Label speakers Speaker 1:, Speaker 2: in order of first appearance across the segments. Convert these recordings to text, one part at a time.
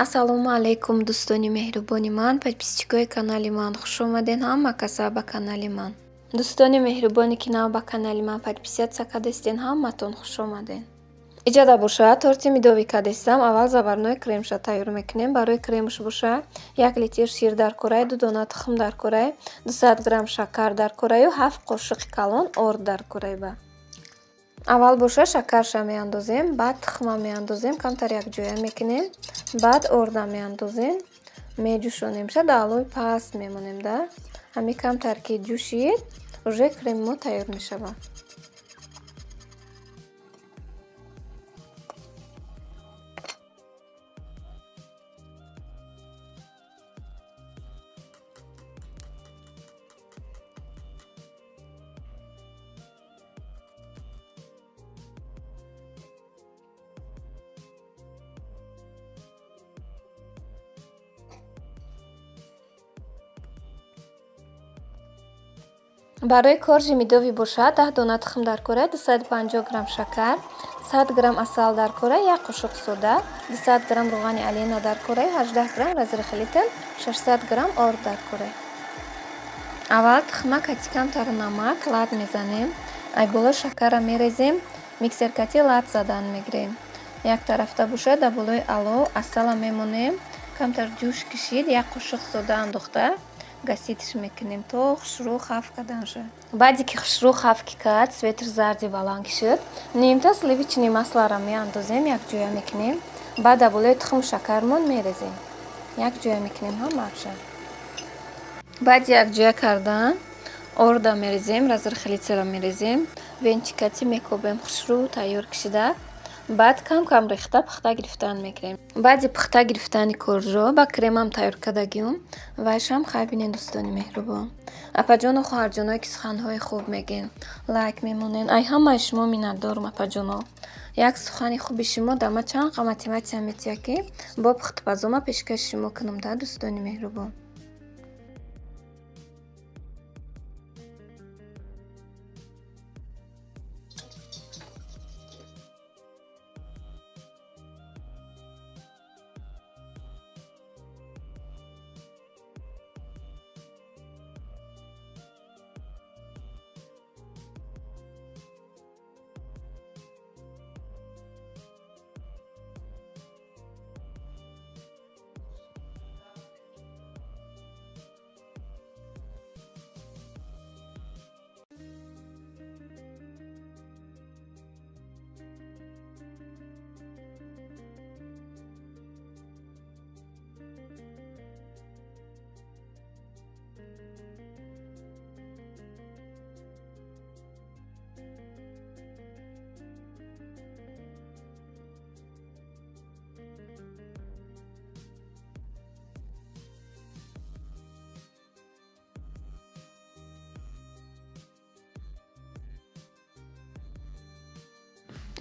Speaker 1: Ассалому алайкум дӯстони меҳрубони ман, подписчикои канали ман, хуш омадед ҳама каса ба канали ман. Дӯстони меҳрубоне ки нав ба канали ман подписатсия кардестен, ҳаматон хуш омадед. Иҷода бошад торти медовӣ кардестам. Аввал заварнои кремша тайёр мекунем. Барои кремш бошад 1 литр шир дар кораи, 2 дона тухм дар кораи, 200 грамм шакар дар кораи, 7 қошиқи калон орд дар кораи. аввал боша шакарша меандозем, баъд тухма меандозем, камтар якҷоя мекунем, баъд орда меандозем, меҷӯшонем. Шад алои паст мемонем. Да ҳами камтар ки ҷӯшид, уже креми мо тайёр мешавад. барои коржи медовӣ бошад 10 дона тухм дар кораи, 250 грамм шакар, 100 грамм асал дар кораи, 1 қошиқ сода, 200 грамм рӯғани алина дар кораи, 18 грамм разрыхлитель, 600 грамм орд дар кораи. аввал тухмакати камтар намак лад мезанем, айбола шакарра мерезем, миксеркати лад задан мегирем. Як тарафта бошад дар болои алов асала мемонем, камтар ҷӯш кишид, 1 қошиқ сода андохта гаситиш мекунем то хушрӯ хаф кардан шад. баъде ки хушрӯ хаф ки кард, светр зарди баланд ки шуд, нимта сливични масларо меандозем, якҷоя мекунем, баъд дар болои тухму шакармон мерезем, якҷоя мекунем ҳамаашо. баъди якҷоя кардан орда мерезем, разрыхлителра мерезем, венчикати мекобем, хушрӯ тайёр кишида, баъд кам рехта пухта гирифтан мекунем. баъди пухта гирифтани коржо ба кремам тайёр кардагиам, вайшам хай бинед дӯстони меҳрубон. апаҷону хоҳарҷоное ки суханҳои хуб мегӯед, лайк мемонед. ай ҳамаи шумо миннатдорум апаҷоно. як сухани хуби шумо дар ма чанд қа мотиватсия метиҳад ки бо пухтупазома пешкаши шумо кунам. Да дӯстони меҳрубон.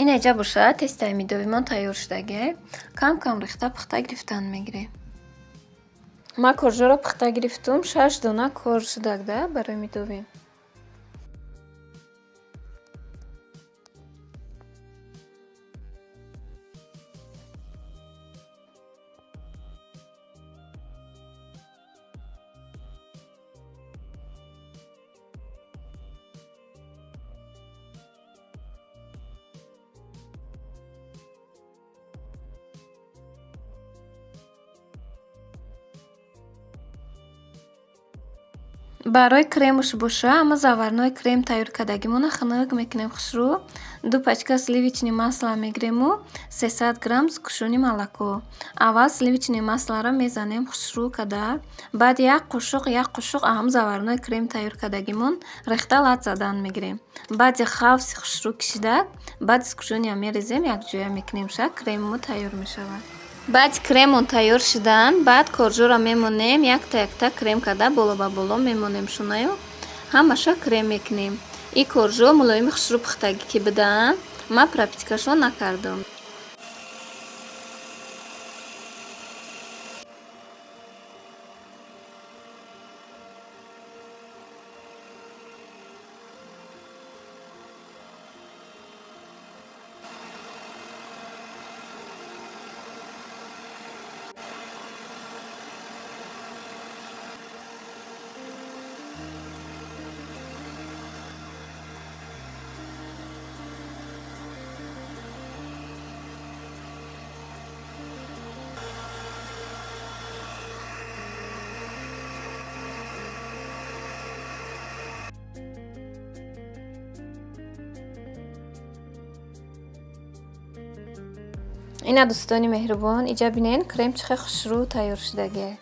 Speaker 1: ин эҷа бошад тестаи медовимон тайёр шудагӣ. Кам рехта пухта гирифтан мегирем. ма коржоро пухта гирифтум, 6 дона корж шудак да барои медовӣ. барои кремуш боша ҳама заварнои крем тайёр кардагимона хунук мекунем. хушрӯ 2 пачка сливични масла мегирему, 300 грамм кушони молоко. аввал сливични масларо мезанем хушрӯ када, баъд 1 қошиқ аҳам заварнои крем тайёр кардагимон рехта лад задан мегирем. баъди хавси хушрӯ кишида, баъд из кушониам мерезем, якҷоя мекунем. шак кремимо тайёр мешавад. баъди кремон тайёр шудан, баъд коржоро мемонем, якта крем карда боло ба боло мемонем. шунаё ҳамаша крем мекунем. ин коржо мулоими хушрӯ пухтагӣ ки бидаанд, ма пропиткашо накардам. اینا دوستانی مهربان اینجا بینین کرم چقدر خوشرو تیار شدگی.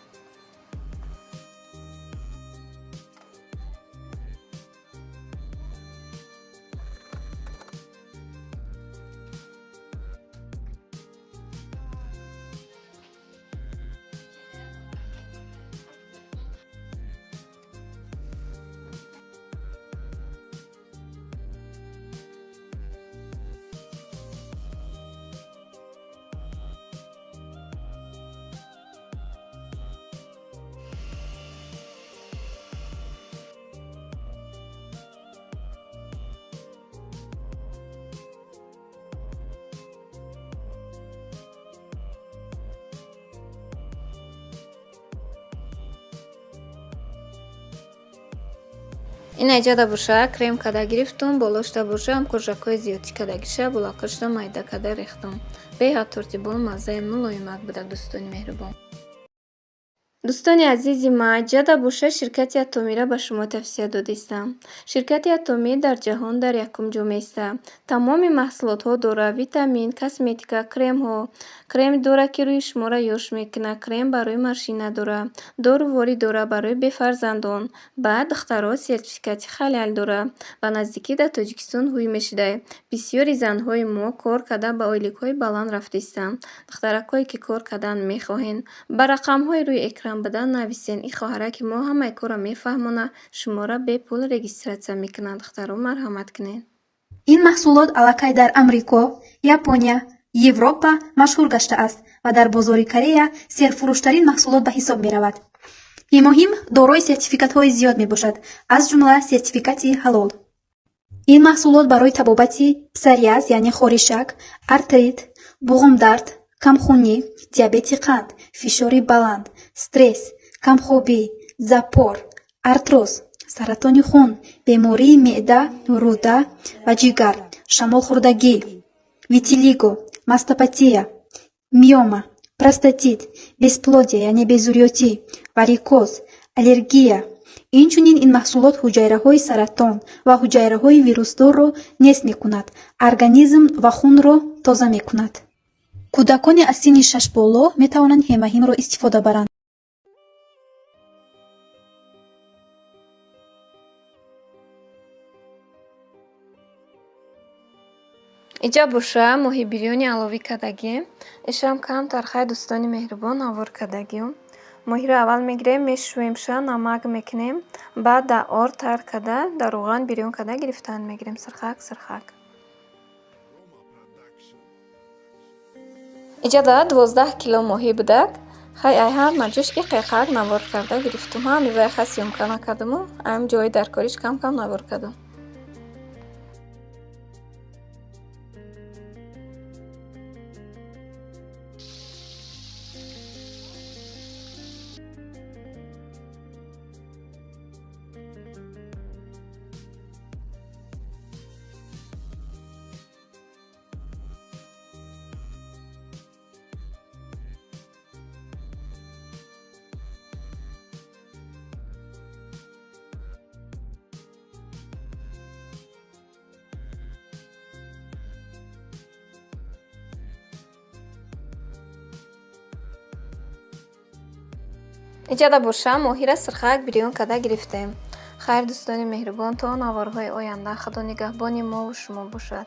Speaker 1: این اینجا دا باشه کرم کده گرفتم بالاش دا باشه هم کجاکای زیادی کده گیشه بلاکش دا مایده کده ریختم به هر ترتیبون مزه ملایمک بدک دوستانی مهربان. دوستانی عزیزی ما اینجا دا باشه شرکت اتمی را به شما توصیه دادم. شرکت اتمی در جهان در یکم جمعه است. تمام محصولات ها داره، ویتامین، کسمتیکا، کرم ها، کرم داره که روی شما را یوش میکنه، کرم برای ماشین داره، داروواری داره برای بفرزندان، بعد دخترها سرتیفیکاتی خلال داره و نزدیکی در تاجیکستان هوی میشده. بسیاری زنهای ما کار کرده به آیلیک های بلند رفته استن. دخترکایی که کار کردن میخواهین با رقم های روی اکران بدن نویسین. این خواهره که ما همه کارا میفهمونه شما را به پول رجیستراسیون میکنند. دخترها مرحمت کنین.
Speaker 2: این محصولات الکی در امریکا، ژاپنیا، یوروپا مشهور گشته است و در بازار کره سرفروشترین محصولات به حساب می رود. این مهم دارای سرتیفیکات های زیاد می باشد، از جمله سرتیفیکات حلال. این محصولات برای تبابتی پسریاز یعنی خورشک، ارتریت، بوغم درد، کمخونی، دیابت قند، فشار بلند، استرس، کمخوابی، زپور، ارتروز، سرطان خون، بیماری معده، روده و جگر، شمال خوردگی، ویتیلیگو، ماستوپاتیا، میوما، پروستاتیت، безплодие یعنی بیزوریوتی، واریکوز، аллергия. اینچنین این محصولات حجایره‌های سرطان و حجایره‌های ویروسدار را نیست می‌کند، ارگانیسم و خون را تازه می‌کند. کودکان از سن 6 بالا می‌توانند هماهیم را استفاده برند.
Speaker 1: اینجا باشه ماهی بریانی علاوه کردگی. اشام کم ترخه دوستانی مهربان آور کردگیم. ماهی رو اول میگیریم میشویمش نمک میکنیم بعد در آر تر کرده در روغن بریون کرده گرفتن میگیریم سرخک سرخک. اینجا در 12 کیلو ماهی بودک. خیلی هر مجوش یک قیقک نوار کرده گرفتم. هم میوه خاصی امکان کردم و هم جای در کاریش کم کم نوار کردم. اینجا در باشه ماهی را سرخک بریون کرده گرفتیم. خیر دوستان مهربان تا نوارهای آینده خدا نگهبان ما و شما باشد.